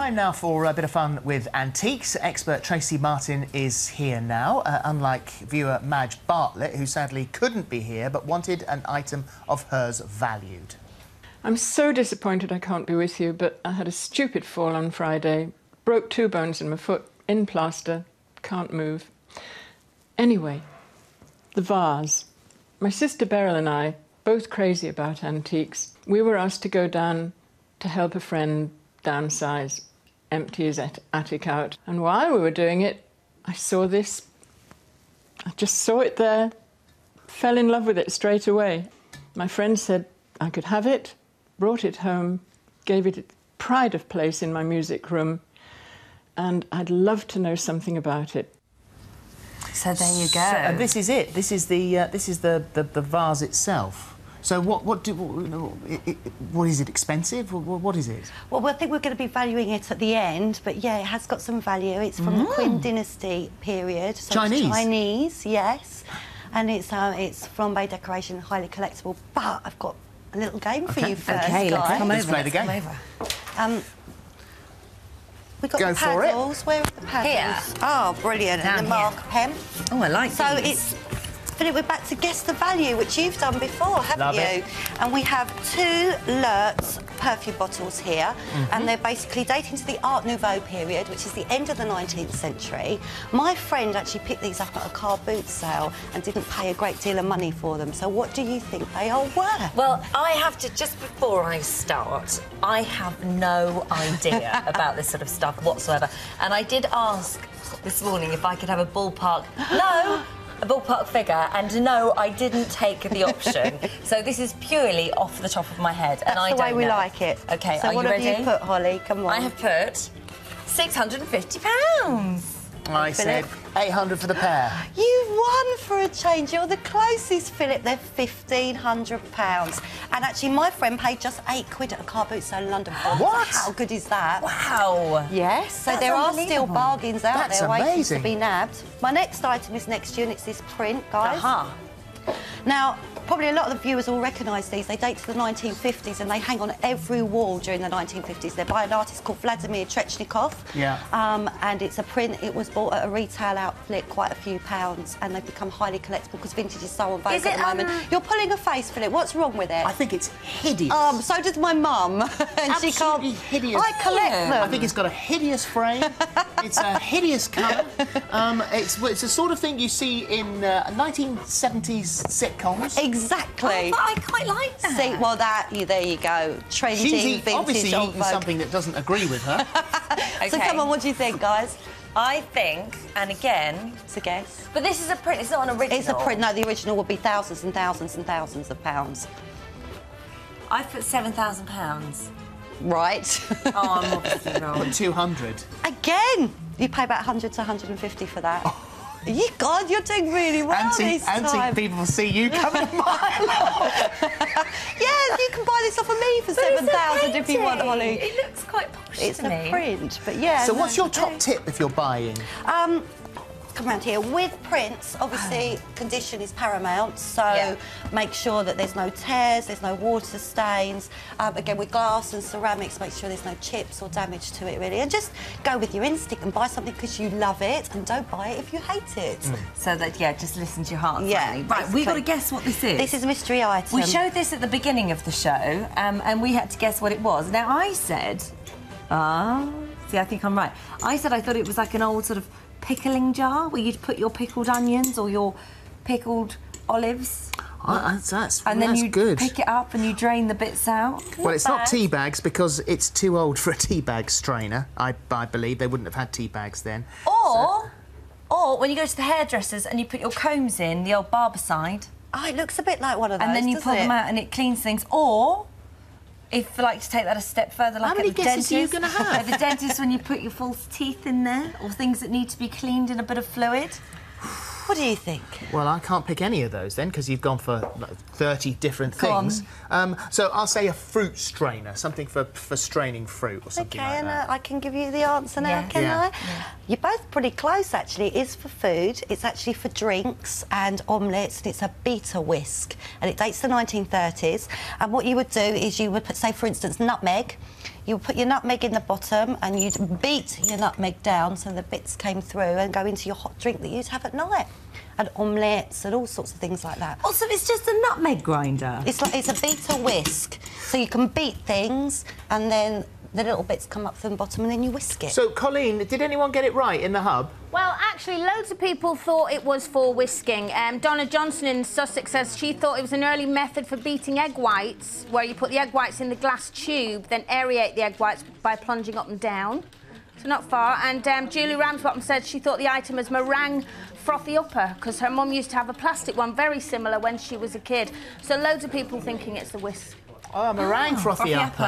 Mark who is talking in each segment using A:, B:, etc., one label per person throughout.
A: time now for a bit of fun with antiques. Expert Tracy Martin is here now, unlike viewer Madge Bartlett, who sadly couldn't be here but wanted an item of hers valued.
B: I'm so disappointed I can't be with you, but I had a stupid fall on Friday, broke 2 bones in my foot, in plaster, can't move. Anyway, the vase. My sister Beryl and I, both crazy about antiques, we were asked to go down to help a friend downsize, empty his attic out. And while we were doing it, I saw this. I just saw it there, fell in love with it straight away. My friend said I could have it, brought it home, gave it pride of place in my music room, and I'd love to know something about it.
C: So there you go.
A: And this is it. This is the vase itself. So what is it, expensive? What is it?
D: Well, I think we're going to be valuing it at the end, but yeah, it has got some value. It's from the Qing Dynasty period. So
A: Chinese?
D: It's Chinese, yes. And it's flambe decoration, highly collectible. But I've got a little game for you first,
C: Okay,
D: guys.
A: Let's play the game.
D: We've got
A: Go
D: the
A: for it.
D: paddles. Where are the paddles?
C: Here.
D: Oh, brilliant.
C: Down
D: and the marker pen.
C: Oh, I like
D: So
C: these.
D: Philip, we're back to guess the value, which you've done before, haven't
A: Love
D: you?
A: it.
D: And we have 2 Lurtz perfume bottles here, and they're basically dating to the Art Nouveau period, which is the end of the 19th century. My friend actually picked these up at a car boot sale and didn't pay a great deal of money for them. So what do you think they are worth?
C: Well, I have to, just before I start, I have no idea about this sort of stuff whatsoever. And I did ask this morning if I could have a ballpark figure, and no, I didn't take the option. So this is purely off the top of my head, and I don't know.
D: That's the way we like it.
C: OK,
D: so
C: are you ready?
D: what have you put, Holly? Come on.
C: I have put £650.
A: I said 800 for the pair.
D: You won for a change. You're the closest, Philip. They're £1,500. And actually, my friend paid just £8 at a car boot sale in London for them.
A: What?
D: How good is that?
C: Wow.
D: Yes, so
C: That's
D: there are still
C: unbelievable.
D: bargains out
A: That's
D: there waiting
A: amazing.
D: to be nabbed. My next item is next to you, and it's this print, guys.
C: Aha.
D: Now, probably a lot of the viewers will recognise these. They date to the 1950s, and they hang on every wall during the 1950s. They're by an artist called Vladimir Trechnikov.
A: Yeah.
D: And it's a print. It was bought at a retail outlet, quite a few pounds, and they've become highly collectible because vintage is so on vogue
C: Is
D: at
C: it,
D: the moment. You're pulling a face, Philip. What's wrong with it?
A: I think it's hideous.
D: So does my mum, and she can't.
A: Absolutely hideous.
D: I collect them.
A: I think it's got a hideous frame. It's a hideous colour. It's the sort of thing you see in 1970s sitcoms.
D: Exactly.
C: Oh, but I quite like that.
D: See, well, there you go. Trendy,
A: She's obviously
D: vintage, on
A: eating
D: vogue.
A: something that doesn't agree with her.
D: So come on, what do you think, guys?
C: I think, and again...
D: It's a guess.
C: But this is a print, it's not an original.
D: It's a print. No, the original would be thousands and thousands and thousands of pounds.
C: I've put £7,000.
D: Right.
C: Oh, I'm obviously wrong.
A: 200.
D: Again! You pay about 100 to 150 for that. God, you're doing really well this time.
A: Antique people see you coming a mile off.
D: Yeah, you can buy this off of me for 7,000 if you want, Holly.
C: It looks quite posh
D: It's
C: to me.
D: a print, but yeah.
A: So what's your top tip if you're buying?
D: Come around here. With prints, obviously, condition is paramount, so make sure that there's no tears, there's no water stains. Again, with glass and ceramics, make sure there's no chips or damage to it, really. And just go with your instinct and buy something because you love it, and don't buy it if you hate it.
C: So that, just listen to your heart.
D: Yeah,
C: Sally. Right, we've got to guess what this is.
D: This is a mystery item.
C: We showed this at the beginning of the show, and we had to guess what it was. Now, I said... see, I think I'm right. I said I thought it was like an old sort of pickling jar where you'd put your pickled onions or your pickled olives.
A: And
C: then you
A: good.
C: pick it up and you drain the bits out.
A: Well, it's not tea bags because it's too old for a tea bag strainer. I believe they wouldn't have had tea bags then.
C: Or when you go to the hairdressers and you put your combs in, the old Barbicide.
D: Oh, it looks a bit like one of those,
C: and then you pull them out and it cleans things. Or, if you like to take that a step further, like
A: How many
C: at the
A: guesses
C: dentist.
A: are you going to have?
C: At the dentist, when you put your false teeth in there, or things that need to be cleaned in a bit of fluid.
D: What do you think?
A: Well, I can't pick any of those then because you've gone for like 30 different
C: Go
A: things. So I'll say a fruit strainer, something for straining fruit or something like
D: and
A: that.
D: I can give you the answer now,
C: Yeah.
D: can
A: Yeah.
D: I?
C: Yeah.
D: You're both pretty close, actually. It is for food. It's actually for drinks and omelettes, and it's a beta whisk. And it dates the 1930s. And what you would do is you would put, say, for instance, nutmeg. You put your nutmeg in the bottom and you'd beat your nutmeg down so the bits came through and go into your hot drink that you'd have at night. And omelettes and all sorts of things like that.
C: Also, it's just a nutmeg grinder.
D: It's a beater whisk, so you can beat things and then the little bits come up from the bottom and then you whisk it.
A: So, Colleen, did anyone get it right in the hub?
E: Well, actually, loads of people thought it was for whisking. Donna Johnson in Sussex says she thought it was an early method for beating egg whites, where you put the egg whites in the glass tube, then aerate the egg whites by plunging up and down. So not far. And Julie Ramsbottom said she thought the item was meringue frothy upper, because her mum used to have a plastic one very similar when she was a kid. So loads of people thinking it's the whisk.
A: Oh, meringue frothy upper.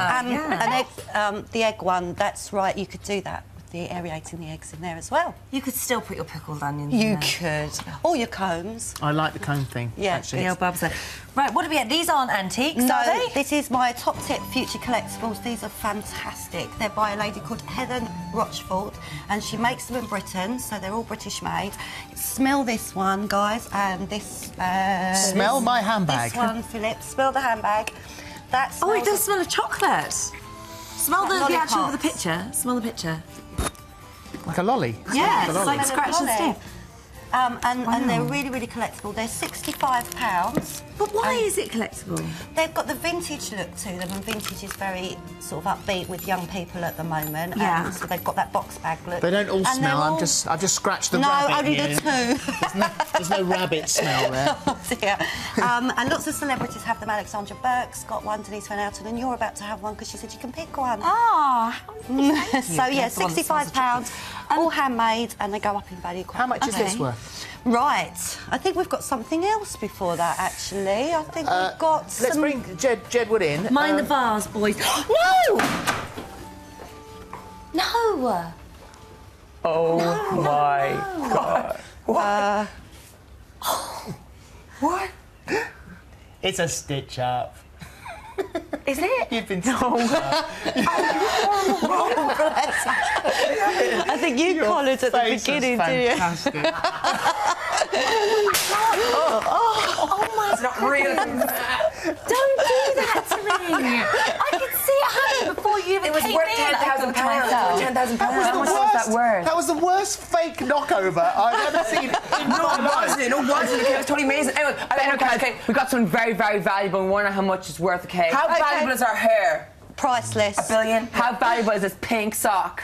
D: The egg one, that's right, you could do that. The aerating the eggs in there as well.
C: You could still put your pickled onions in
D: You
C: there.
D: could. Or your combs.
A: I like the cone thing,
D: Yeah.
A: actually.
C: The old Barb's there. Right, what do we get? These aren't antiques,
D: No,
C: are they?
D: this is my top tip future collectibles. These are fantastic. They're by a lady called Helen Rochford, and she makes them in Britain, so they're all British made. Smell this one, guys, and this...
A: Smell my handbag.
D: This one, Philip. Smell the handbag. That
C: Oh, it
D: smells
C: does smell of chocolate. Smell the actual
D: lollipops.
C: the picture. Smell the picture.
A: Like a lolly.
C: Yeah, it's
A: lolly.
C: like scratch and
D: lolly.
C: sniff.
D: And they're really, really collectible. They're £65.
C: But why is it collectible?
D: They've got the vintage look to them, and vintage is very sort of upbeat with young people at the moment.
C: Yeah.
D: So they've got that box bag look.
A: They don't all
D: And they're
A: smell.
D: all-
A: I've just scratched the
D: No,
A: rabbit
D: only
A: here.
D: the two.
A: There's no rabbit smell there.
D: Oh dear. And lots of celebrities have them. Alexandra Burke's got one, Denise Van Outen, and you're about to have one because she said you can pick one.
C: Ah,
D: So yeah,
C: That's the one that smells of
D: £65, all handmade, and they go up in value quite
A: How much is
C: Okay.
A: this worth?
D: Right, I think we've got something else before that, actually. I think we've got some...
A: Let's bring Jedward in.
C: mind the vase, boys. No! No!
F: Oh my God.
C: What?
A: It's a stitch up.
C: Is it?
A: You've been stitched up.
D: I think you collared at the
A: Face was
D: beginning, didn't you?
A: fantastic.
F: It's not real.
C: Don't do that to me! I could see it happen before you even
F: It was
C: came
F: worth
C: in.
F: £10,000. £10,000.
A: How much was that worth? That was the worst fake knockover I've ever seen in my life.
F: It wasn't. Okay, it was totally amazing. Anyway, okay, we got something very, very valuable and we wonder how much it's worth, okay? How valuable is our hair?
D: Priceless.
F: $1 billion. How valuable is this pink sock?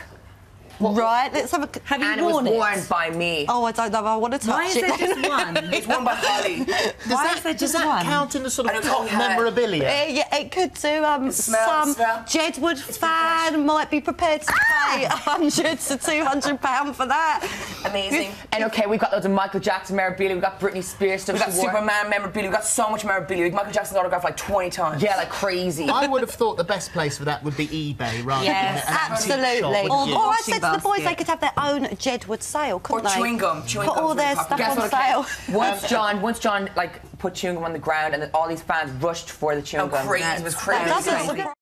D: Right, let's have a...
C: Have you
F: And it was
C: worn
F: worn by me.
D: Oh, I don't know, I want to touch
C: Why is
D: it.
C: there just one?
F: It's worn by Holly.
A: Does that count in the sort
F: I
A: of
F: don't
A: top
F: know how-
A: memorabilia?
D: Yeah, it could do. Some
F: smell.
D: Jedward fan might be prepared to pay £100 to £200 for that.
F: Amazing. And okay, we've got loads of Michael Jackson memorabilia, we've got Britney Spears stuff, we've got Superman memorabilia, we've got so much memorabilia. We've Michael Jackson's autograph like 20 times. Yeah, like crazy.
A: I would have thought the best place for that would be eBay rather
C: Yes,
A: than an antique
D: Absolutely.
A: shop,
D: Or
A: wouldn't you?
D: I said to the boys
C: basket.
D: they could have their own Jedward sale, couldn't
F: Or
D: they?
F: chewing gum. Chewing
D: Put
F: gum's
D: all their
F: really
D: stuff
F: popular.
D: on
F: Guess what,
D: sale.
F: okay? Once John like put chewing gum on the ground and then all these fans rushed for the chewing gum.
C: Crazy.
F: It was
C: Yes.
F: crazy.
D: That doesn't surprise